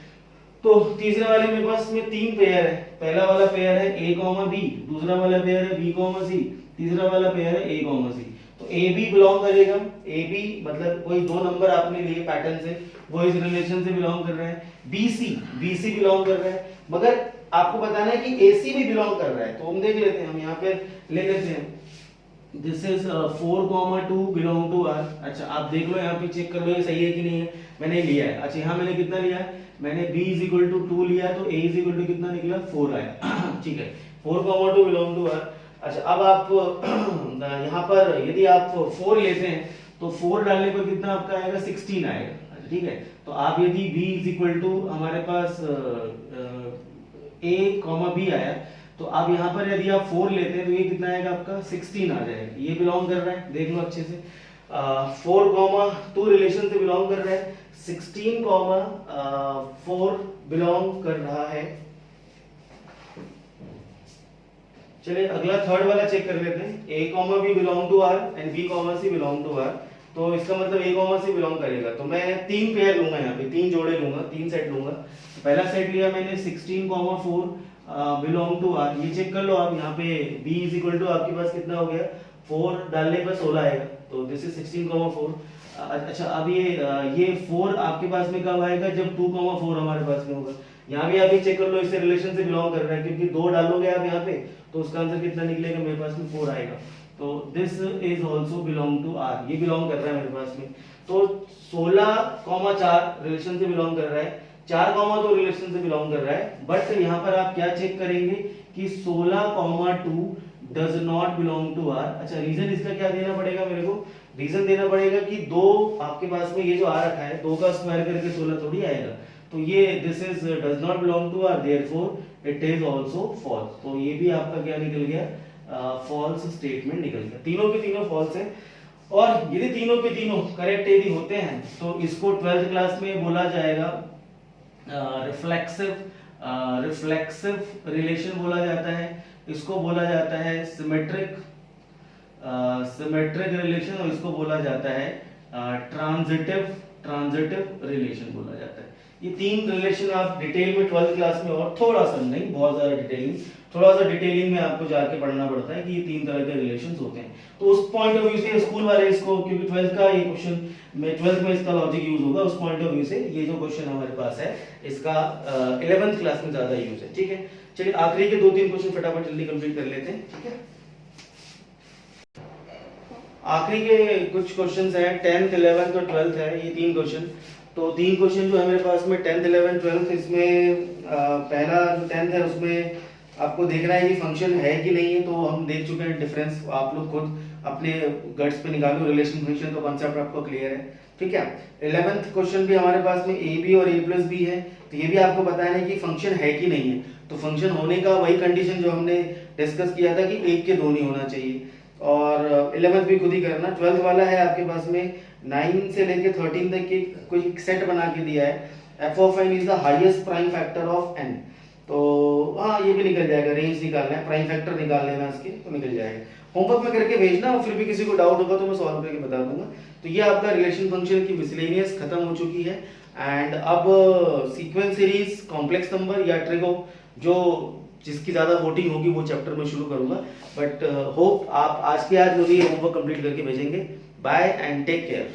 [SPEAKER 1] तो तीसरे वाले मेरे पास में 3 पेयर है, पहला वाला पेयर है a, b, दूसरा वाला पेयर है b, c, तीसरा वाला पेयर है a, c। तो ए बी बिलोंग करेगा, ए बी मतलब कोई 2 नंबर आपने लिए पैटर्न से, वो इस रिलेशन से बिलोंग कर रहे हैं। बी सी बिलोंग कर रहे हैं, मगर आपको बताना है कि ए सी भी बिलोंग कर रहा है। तो हम देख लेते हैं, हम यहाँ पे ले लेते हैं, this is 4,2 belong to R. अच्छा आप देख लो यहाँ पे, चेक कर लो ये सही है कि नहीं है, मैंने लिया है। अच्छा यहाँ मैंने कितना लिया है, मैंने b इज इक्वल टू 2 लिया, तो a इज इक्वल टू कितना निकला, 4 आया। ठीक है, 4,2 बिलोंग टू आर। अच्छा अब आप यहाँ पर यदि आप 4 लेते हैं तो 4 डालने पर कितना आपका आएगा, 16 आएगा। ठीक है, तो आप यदि b इज इक्वल टू हमारे पास a, b आया, तो आप यहाँ पर यदि आप 4 लेते हैं तो ये कितना आएगा आपका, 16 आ जाएगा। ये बिलोंग कर रहा है, देख लो अच्छे से, 4,2 रिलेशन से बिलोंग कर रहा है, 16,4 बिलोंग कर रहा है। चलिए अगला थर्ड वाला चेक कर लेते हैं, a, b belong to r and b, c belong to r। तो इसका मतलब a, c बिलोंग करेगा, तो मैं 3 पेयर लूंगा, यहाँ पे 3 जोड़े लूंगा, 3 सेट लूंगा। पहला सेट लिया मैंने 16,4 बिलोंग टू r। ये चेक कर लो आप, यहाँ पे b इज इक्वल टू आपके पास कितना हो गया, 4 डालने पर 16 आएगा, तो दिस इज 16,4। अच्छा अब ये 4 आपके पास में कब आएगा, जब 2,4 हमारे पास में होगा। यहाँ भी आप ये चेक कर लो, इससे रिलेशन से बिलोंग कर रहा है, क्योंकि 2 डालोगे आप यहाँ पे तो उसका आंसर कितना निकलेगा, मेरे पास में 4 आएगा। तो this is also belong to R, ये बिलोंग कर रहा है मेरे पास में। तो 16,4 रिलेशन से बिलोंग कर रहा है, 4,2 रिलेशन से बिलोंग कर रहा है। बट यहाँ पर आप क्या चेक करेंगे कि 16,2 does not belong to R. अच्छा रीजन इसका क्या देना पड़ेगा मेरे को, रीजन देना पड़ेगा कि 2 आपके पास में ये जो आ रखा है, 2 का स्क्वायर करके 16 थोड़ी आएगा। तो ये this is does not belong to R, therefore it is also false. तो ये भी आपका क्या निकल गया, फॉल्स स्टेटमेंट निकल गया। तीनों के तीनों फॉल्स हैं। और यदि तीनों के तीनों करेक्ट यदि होते हैं तो इसको 12th क्लास में बोला जाएगा रिफ्लेक्सिव रिलेशन बोला जाता है, इसको बोला जाता है सिमेट्रिक रिलेशन, और इसको बोला जाता है ट्रांजिटिव रिलेशन बोला जाता है। ये 3 रिलेशन आप डिटेल में 12th क्लास में, और थोड़ा सा नहीं, बहुत ज्यादा डिटेलिंग, थोड़ा सा डिटेलिंग में आपको जाके पढ़ना पड़ता है कि ये 3 तरह के रिलेशंस होते हैं। तो उस पॉइंट ऑफ व्यू से स्कूल वाले इसको, क्योंकि 12th का ये क्वेश्चन में 12th में इसका लॉजिक यूज होगा, उस पॉइंट ऑफ व्यू से ये जो क्वेश्चन हमारे पास है इसका 11th क्लास में ज्यादा यूज है। ठीक है, चलिए आखिरी के 2-3 क्वेश्चन फटाफट जल्दी कंप्लीट कर लेते हैं। ठीक है, आखिरी के कुछ क्वेश्चंस हैं, 10th 11th और 12th है, ये 3 क्वेश्चन। तो 3 क्वेश्चन जो है मेरे पास में 10th 11th 12th, इसमें पहला जो 10th है उसमें आपको देखना है कि फंक्शन है कि नहीं है। तो हम देख चुके हैं डिफरेंस, आप लोग खुद अपने गट्स पे निकालो रिलेशन फंक्शन, तो कॉन्सेप्ट आपको क्लियर है। ठीक है, 11th क्वेश्चन भी हमारे पास में ए बी और ए प्लस बी है, तो ये भी आपको बताना है कि फंक्शन है कि नहीं है। तो फंक्शन होने का वही कंडीशन जो हमने डिस्कस किया था कि 1 के 2 नहीं होना चाहिए। और 11th भी खुद ही करना। 12th वाला है आपके पास में 9 से लेके 13 तक की कोई सेट बना के दिया है, f of n is the highest prime factor of n। तो हाँ ये भी निकल जाएगा, रेंज निकालना है, प्राइम फैक्टर निकाल लेना इसके, तो निकल जाएगा। होमवर्क में करके भेजना, और फिर भी किसी को डाउट होगा तो मैं सॉल्व करके बता दूंगा। तो ये आपका रिलेशन फंक्शन की मिसलेनियस खत्म हो चुकी है। एंड अब सीक्वेंस सीरीज, कॉम्प्लेक्स नंबर या ट्रिगो, जो जिसकी ज्यादा वोटिंग होगी वो चैप्टर में शुरू करूंगा। बट होप आप आज के आज मुझे होमवर्क कंप्लीट करके भेजेंगे। Bye and take care.